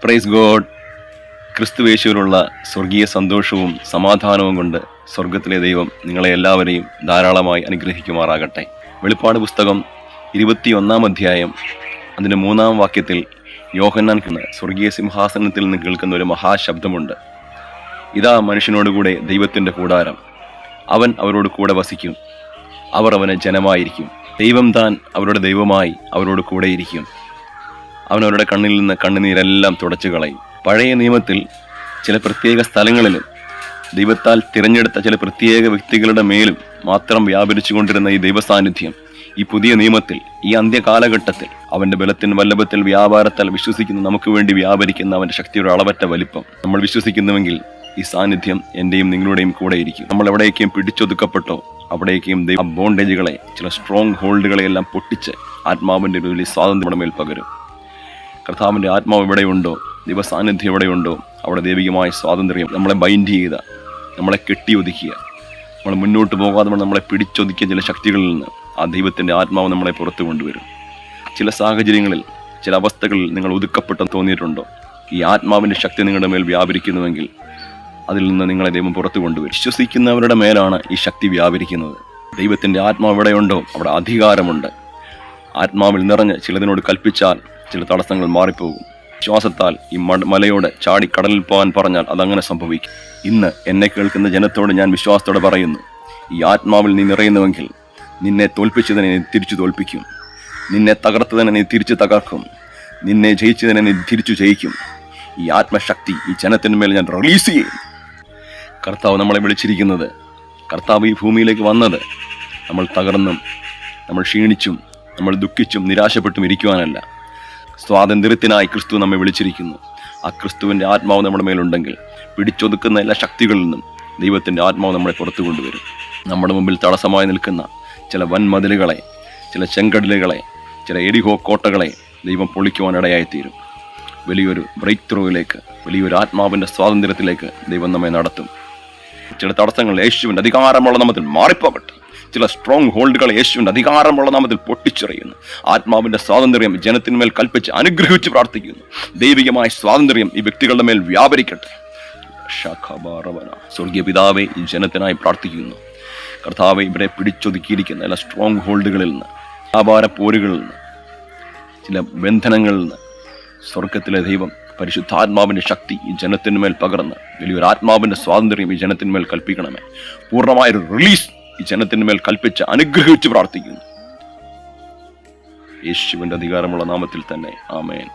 Praise God. ക്രിസ്തുവേശുവിലുള്ള സ്വർഗീയ സന്തോഷവും സമാധാനവും കൊണ്ട് സ്വർഗത്തിലെ ദൈവം നിങ്ങളെ എല്ലാവരെയും ധാരാളമായി അനുഗ്രഹിക്കുമാറാകട്ടെ. വെളിപ്പാട് പുസ്തകം 21 അധ്യായം അതിൻ്റെ 3 വാക്യത്തിൽ യോഹന്നാൻ സ്വർഗീയ സിംഹാസനത്തിൽ നിന്ന് കേൾക്കുന്ന ഒരു മഹാശബ്ദമുണ്ട്. ഇതാ മനുഷ്യനോടുകൂടെ ദൈവത്തിൻ്റെ കൂടാരം, അവൻ അവരോട് കൂടെ വസിക്കും, അവർ അവന് ജനമായിരിക്കും, ദൈവം താൻ അവരുടെ ദൈവമായി അവരോട് കൂടെയിരിക്കും, അവൻ അവരുടെ കണ്ണിൽ നിന്ന് കണ്ണുനീരെല്ലാം തുടച്ചു കളയും. പഴയ നിയമത്തിൽ ചില പ്രത്യേക സ്ഥലങ്ങളിലും ദൈവത്താൽ തിരഞ്ഞെടുത്ത ചില പ്രത്യേക വ്യക്തികളുടെ മേലും മാത്രം വ്യാപരിച്ചു കൊണ്ടിരുന്ന ഈ ദൈവസാന്നിധ്യം ഈ പുതിയ നിയമത്തിൽ, ഈ അന്ത്യകാലഘട്ടത്തിൽ അവൻ്റെ ബലത്തിൻ വല്ലഭത്തിൽ വ്യാപാരത്താൽ വിശ്വസിക്കുന്ന നമുക്ക് വേണ്ടി വ്യാപരിക്കുന്ന അവൻ്റെ ശക്തിയുടെ അളവറ്റ വലിപ്പം നമ്മൾ വിശ്വസിക്കുന്നുവെങ്കിൽ ഈ സാന്നിധ്യം എൻ്റെയും നിങ്ങളുടെയും കൂടെ ഇരിക്കും. നമ്മൾ എവിടേക്കും പിടിച്ചൊതുക്കപ്പെട്ടോ അവിടേക്കും ദൈവ ബോണ്ടേജുകളെ, ചില സ്ട്രോങ് ഹോൾഡുകളെയെല്ലാം പൊട്ടിച്ച് ആത്മാവിൻ്റെ ഒരു വലിയ സ്വാതന്ത്ര്യം നമ്മുടെ മേൽ പകരും. കർത്താവിൻ്റെ ആത്മാവ് എവിടെയുണ്ടോ, ദൈവ സാന്നിധ്യം എവിടെയുണ്ടോ അവിടെ ദൈവികമായ സ്വാതന്ത്ര്യം നമ്മളെ ബൈൻഡ് ചെയ്യുക, നമ്മളെ കെട്ടിയൊതുക്കുക, നമ്മൾ മുന്നോട്ട് പോകാതെ നമ്മളെ പിടിച്ചൊതുക്കിയ ചില ശക്തികളിൽ നിന്ന് ആ ദൈവത്തിൻ്റെ ആത്മാവ് നമ്മളെ പുറത്തു കൊണ്ടുവരും. ചില സാഹചര്യങ്ങളിൽ, ചില അവസ്ഥകളിൽ നിങ്ങൾ ഒതുക്കപ്പെട്ടെന്ന് തോന്നിയിട്ടുണ്ടോ? ഈ ആത്മാവിൻ്റെ ശക്തി നിങ്ങളുടെ മേൽ വ്യാപരിക്കുന്നുവെങ്കിൽ അതിൽ നിന്ന് നിങ്ങളെ ദൈവം പുറത്തു കൊണ്ടുവരും. വിശ്വസിക്കുന്നവരുടെ മേലാണ് ഈ ശക്തി വ്യാപരിക്കുന്നത്. ദൈവത്തിൻ്റെ ആത്മാവ് എവിടെയുണ്ടോ അവിടെ അധികാരമുണ്ട്. ആത്മാവിൽ നിറഞ്ഞ് ചിലതിനോട് കൽപ്പിച്ചാൽ ചില തടസ്സങ്ങൾ മാറിപ്പോകും. വിശ്വാസത്താൽ ഈ മലയോട് ചാടി കടലിൽ പോകാൻ പറഞ്ഞാൽ അതങ്ങനെ സംഭവിക്കും. ഇന്ന് എന്നെ കേൾക്കുന്ന ജനത്തോട് ഞാൻ വിശ്വാസത്തോടെ പറയുന്നു, ഈ ആത്മാവിൽ നീ നിറയുന്നുവെങ്കിൽ നിന്നെ തോൽപ്പിച്ചതിനെ നീ തിരിച്ചു തോൽപ്പിക്കും, നിന്നെ തകർത്തതിനെ നീ തിരിച്ചു തകർക്കും, നിന്നെ ജയിച്ചതിനെ നീ തിരിച്ചു ജയിക്കും. ഈ ആത്മശക്തി ഈ ജനത്തിന് മേൽ ഞാൻ റിലീസ് ചെയ്യും. കർത്താവ് നമ്മളെ വിളിച്ചിരിക്കുന്നത്, കർത്താവ് ഈ ഭൂമിയിലേക്ക് വന്നത് നമ്മൾ തകർന്നും, നമ്മൾ ക്ഷീണിച്ചും, നമ്മൾ ദുഃഖിച്ചും നിരാശപ്പെട്ടും ഇരിക്കുവാനല്ല. സ്വാതന്ത്ര്യത്തിനായി ക്രിസ്തു നമ്മെ വിളിച്ചിരിക്കുന്നു. ആ ക്രിസ്തുവിൻ്റെ ആത്മാവ് നമ്മുടെ മേലുണ്ടെങ്കിൽ പിടിച്ചൊതുക്കുന്ന എല്ലാ ശക്തികളിൽ നിന്നും ദൈവത്തിൻ്റെ ആത്മാവ് നമ്മളെ പുറത്തു കൊണ്ടുവരും. നമ്മുടെ മുമ്പിൽ തടസ്സമായി നിൽക്കുന്ന ചില വൻമതിലുകളെ, ചില ചെങ്കടലുകളെ, ചില എരിഹോ കോട്ടകളെ ദൈവം പൊളിക്കുവാനിടയായിത്തീരും. വലിയൊരു ബ്രേക്ക് ത്രൂവിലേക്ക്, വലിയൊരു ആത്മാവിൻ്റെ സ്വാതന്ത്ര്യത്തിലേക്ക് ദൈവം നമ്മെ നടത്തും. ചില തടസ്സങ്ങൾ യേശുവിൻ്റെ അധികാരമുള്ള നാമത്തിൽ മാറിപ്പോകട്ടെ. ചില സ്ട്രോങ് ഹോൾഡുകൾ യേശുവിൻ്റെ അധികാരമുള്ള നാമത്തിൽ പൊട്ടിച്ചെറിയുന്നു. ആത്മാവിൻ്റെ സ്വാതന്ത്ര്യം ജനത്തിന്മേൽ കൽപ്പിച്ച് അനുഗ്രഹിച്ച് പ്രാർത്ഥിക്കുന്നു. ദൈവികമായ സ്വാതന്ത്ര്യം ഈ വ്യക്തികളുടെ മേൽ വ്യാപരിക്കട്ടെ. സ്വർഗീയ പിതാവേ, ഈ ജനത്തിനായി പ്രാർത്ഥിക്കുന്നു. കർത്താവെ, ഇവരെ പിടിച്ചൊതുക്കിയിരിക്കുന്ന എല്ലാ സ്ട്രോങ് ഹോൾഡുകളിൽ നിന്ന്, വ്യാപാര പോരുകളിൽ നിന്ന്, ചില ബന്ധനങ്ങളിൽ നിന്ന് സ്വർഗത്തിലെ ദൈവം പരിശുദ്ധാത്മാവിൻ്റെ ശക്തി ഈ ജനത്തിന്മേൽ പകർന്ന് വലിയൊരു ആത്മാവിൻ്റെ സ്വാതന്ത്ര്യം ഈ ജനത്തിന്മേൽ കൽപ്പിക്കണമേ. പൂർണ്ണമായൊരു റിലീസ് ഈ ജനത്തിന്മേൽ കൽപ്പിച്ച് അനുഗ്രഹിച്ച് പ്രാർത്ഥിക്കുന്നു. യേശുവിൻ്റെ അധികാരമുള്ള നാമത്തിൽ തന്നെ. ആമേൻ.